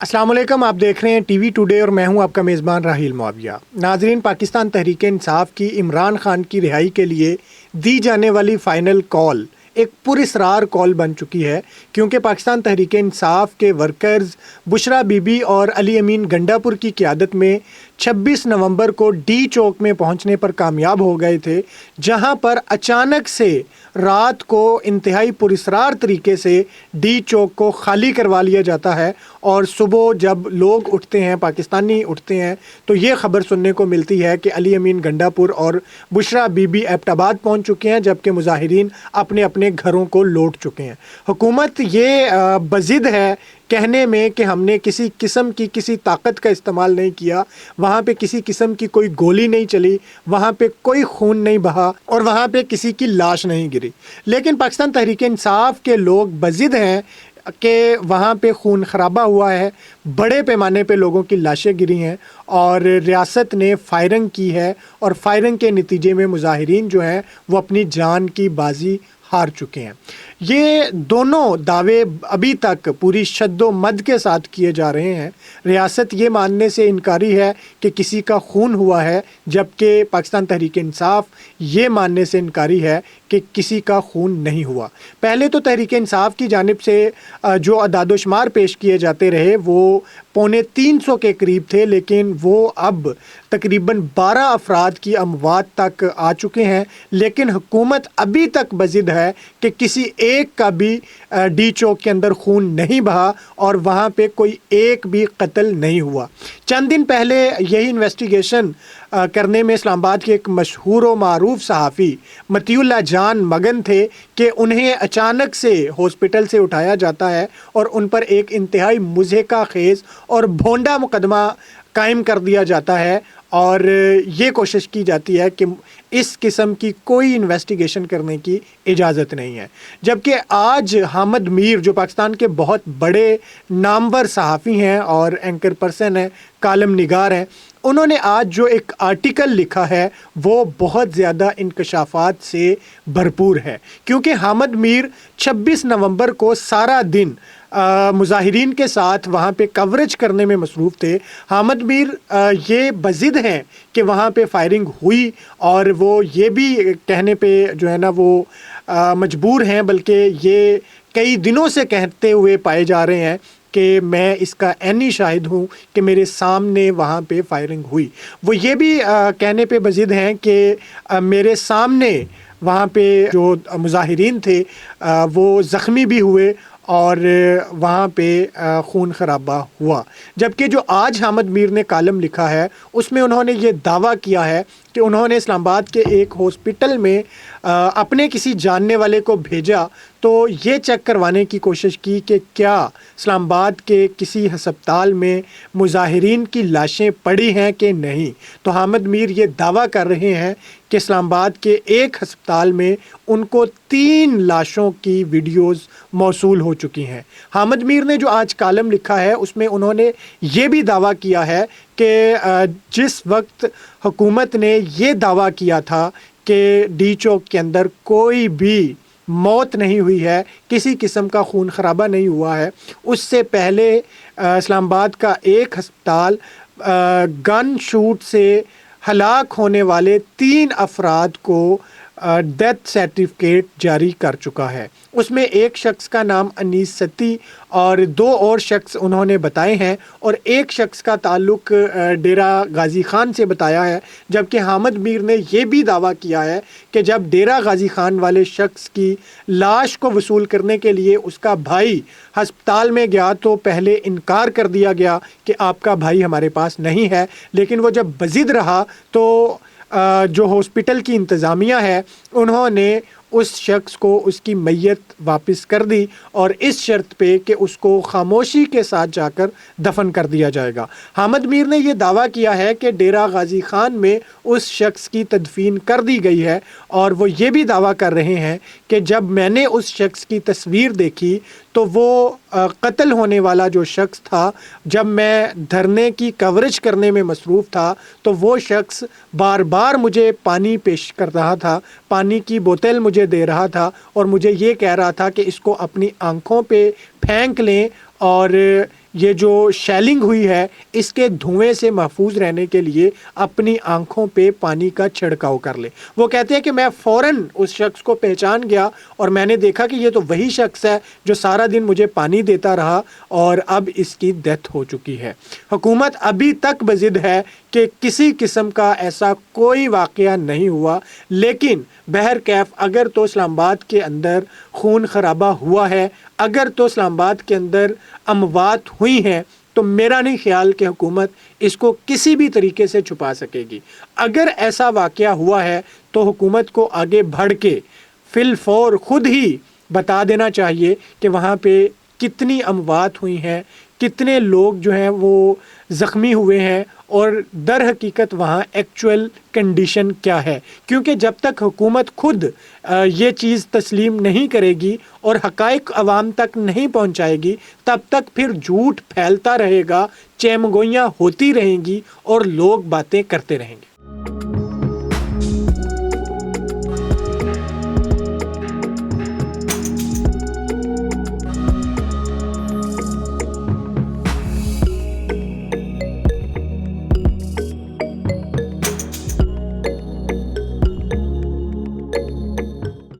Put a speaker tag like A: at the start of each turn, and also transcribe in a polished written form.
A: السلام علیکم، آپ دیکھ رہے ہیں ٹی وی ٹوڈے اور میں ہوں آپ کا میزبان راہیل معاویہ۔ ناظرین، پاکستان تحریک انصاف کی عمران خان کی رہائی کے لیے دی جانے والی فائنل کال ایک پراسرار کال بن چکی ہے، کیونکہ پاکستان تحریک انصاف کے ورکرز بشرا بی بی اور علی امین گنڈا پور کی قیادت میں 26 نومبر کو ڈی چوک میں پہنچنے پر کامیاب ہو گئے تھے، جہاں پر اچانک سے رات کو انتہائی پراسرار طریقے سے ڈی چوک کو خالی کروا لیا جاتا ہے، اور صبح جب لوگ اٹھتے ہیں، پاکستانی اٹھتے ہیں، تو یہ خبر سننے کو ملتی ہے کہ علی امین گنڈا پور اور بشرا بی بی ایبٹ آباد پہنچ چکے ہیں، جبکہ مظاہرین اپنے اپنے گھروں کو لوٹ چکے ہیں۔ حکومت یہ بضد ہے کہنے میں کہ ہم نے کسی قسم کی کسی طاقت کا استعمال نہیں کیا، وہاں پہ کسی قسم کی کوئی گولی نہیں چلی، وہاں پہ کوئی خون نہیں بہا اور وہاں پہ کسی کی لاش نہیں گری، لیکن پاکستان تحریک انصاف کے لوگ بضد ہیں کہ وہاں پہ خون خرابہ ہوا ہے، بڑے پیمانے پہ لوگوں کی لاشیں گری ہیں اور ریاست نے فائرنگ کی ہے، اور فائرنگ کے نتیجے میں مظاہرین جو ہیں وہ اپنی جان کی بازی ہار چکے ہیں۔ یہ دونوں دعوے ابھی تک پوری شد و مد کے ساتھ کیے جا رہے ہیں۔ ریاست یہ ماننے سے انکاری ہے کہ کسی کا خون ہوا ہے، جبکہ پاکستان تحریک انصاف یہ ماننے سے انکاری ہے کہ کسی کا خون نہیں ہوا۔ پہلے تو تحریک انصاف کی جانب سے جو اعداد و شمار پیش کیے جاتے رہے وہ 350 کے قریب تھے، لیکن وہ اب تقریباً 12 افراد کی اموات تک آ چکے ہیں، لیکن حکومت ابھی تک بضد ہے کہ کسی ایک کا بھی ڈی چوک کے اندر خون نہیں بہا اور وہاں پہ کوئی ایک بھی قتل نہیں ہوا۔ چند دن پہلے یہی انویسٹیگیشن کرنے میں اسلام آباد کے ایک مشہور و معروف صحافی مطیع اللہ جان مگن تھے کہ انہیں اچانک سے ہاسپٹل سے اٹھایا جاتا ہے اور ان پر ایک انتہائی مضحکہ خیز اور بھونڈا مقدمہ قائم کر دیا جاتا ہے، اور یہ کوشش کی جاتی ہے کہ اس قسم کی کوئی انویسٹیگیشن کرنے کی اجازت نہیں ہے۔ جبکہ آج حامد میر جو پاکستان کے بہت بڑے نامور صحافی ہیں اور اینکر پرسن ہیں، کالم نگار ہیں، انہوں نے آج جو ایک آرٹیکل لکھا ہے وہ بہت زیادہ انکشافات سے بھرپور ہے، کیونکہ حامد میر 26 نومبر کو سارا دن مظاہرین کے ساتھ وہاں پہ کوریج کرنے میں مصروف تھے۔ حامد میر یہ بضد ہیں کہ وہاں پہ فائرنگ ہوئی، اور وہ یہ بھی کہنے پہ جو ہے نا وہ مجبور ہیں، بلکہ یہ کئی دنوں سے کہتے ہوئے پائے جا رہے ہیں کہ میں اس کا عینی شاہد ہوں کہ میرے سامنے وہاں پہ فائرنگ ہوئی۔ وہ یہ بھی کہنے پہ بضد ہیں کہ میرے سامنے وہاں پہ جو مظاہرین تھے وہ زخمی بھی ہوئے اور وہاں پہ خون خرابہ ہوا۔ جبکہ جو آج حامد میر نے کالم لکھا ہے اس میں انہوں نے یہ دعویٰ کیا ہے کہ انہوں نے اسلام آباد کے ایک ہاسپٹل میں اپنے کسی جاننے والے کو بھیجا تو یہ چیک کروانے کی کوشش کی کہ کیا اسلام آباد کے کسی ہسپتال میں مظاہرین کی لاشیں پڑی ہیں کہ نہیں، تو حامد میر یہ دعویٰ کر رہے ہیں کہ اسلام آباد کے ایک ہسپتال میں ان کو 3 لاشوں کی ویڈیوز موصول ہو چکی ہیں۔ حامد میر نے جو آج کالم لکھا ہے اس میں انہوں نے یہ بھی دعویٰ کیا ہے کہ جس وقت حکومت نے یہ دعویٰ کیا تھا کہ ڈی چوک کے اندر کوئی بھی موت نہیں ہوئی ہے، کسی قسم کا خون خرابہ نہیں ہوا ہے، اس سے پہلے اسلام آباد کا ایک ہسپتال گن شوٹ سے ہلاک ہونے والے 3 افراد کو ڈیتھ سرٹیفکیٹ جاری کر چکا ہے۔ اس میں ایک شخص کا نام انیس ستی اور 2 اور شخص انہوں نے بتائے ہیں، اور ایک شخص کا تعلق ڈیرہ غازی خان سے بتایا ہے، جبکہ حامد میر نے یہ بھی دعویٰ کیا ہے کہ جب ڈیرہ غازی خان والے شخص کی لاش کو وصول کرنے کے لیے اس کا بھائی ہسپتال میں گیا تو پہلے انکار کر دیا گیا کہ آپ کا بھائی ہمارے پاس نہیں ہے، لیکن وہ جب بضد رہا تو جو ہاسپٹل کی انتظامیہ ہے انہوں نے اس شخص کو اس کی میت واپس کر دی، اور اس شرط پہ کہ اس کو خاموشی کے ساتھ جا کر دفن کر دیا جائے گا۔ حامد میر نے یہ دعویٰ کیا ہے کہ ڈیرہ غازی خان میں اس شخص کی تدفین کر دی گئی ہے، اور وہ یہ بھی دعویٰ کر رہے ہیں کہ جب میں نے اس شخص کی تصویر دیکھی تو وہ قتل ہونے والا جو شخص تھا، جب میں دھرنے کی کوریج کرنے میں مصروف تھا تو وہ شخص بار بار مجھے پانی پیش کر رہا تھا، پانی کی بوتل مجھے دے رہا تھا اور مجھے یہ کہہ رہا تھا کہ اس کو اپنی آنکھوں پہ پھینک لیں اور یہ جو شیلنگ ہوئی ہے اس کے دھوئیں سے محفوظ رہنے کے لیے اپنی آنکھوں پہ پانی کا چھڑکاؤ کر لے۔ وہ کہتے ہیں کہ میں فوراً اس شخص کو پہچان گیا اور میں نے دیکھا کہ یہ تو وہی شخص ہے جو سارا دن مجھے پانی دیتا رہا اور اب اس کی ڈیتھ ہو چکی ہے۔ حکومت ابھی تک بضد ہے کہ کسی قسم کا ایسا کوئی واقعہ نہیں ہوا، لیکن بہرکیف اگر تو اسلام آباد کے اندر خون خرابہ ہوا ہے، اگر تو اسلام آباد کے اندر اموات ہوئی ہیں، تو میرا نہیں خیال کہ حکومت اس کو کسی بھی طریقے سے چھپا سکے گی۔ اگر ایسا واقعہ ہوا ہے تو حکومت کو آگے بڑھ کے فی الفور خود ہی بتا دینا چاہیے کہ وہاں پہ کتنی اموات ہوئی ہیں، کتنے لوگ جو ہیں وہ زخمی ہوئے ہیں، اور در حقیقت وہاں ایکچوئل کنڈیشن کیا ہے، کیونکہ جب تک حکومت خود یہ چیز تسلیم نہیں کرے گی اور حقائق عوام تک نہیں پہنچائے گی، تب تک پھر جھوٹ پھیلتا رہے گا، چیمگوئیاں ہوتی رہیں گی اور لوگ باتیں کرتے رہیں گے۔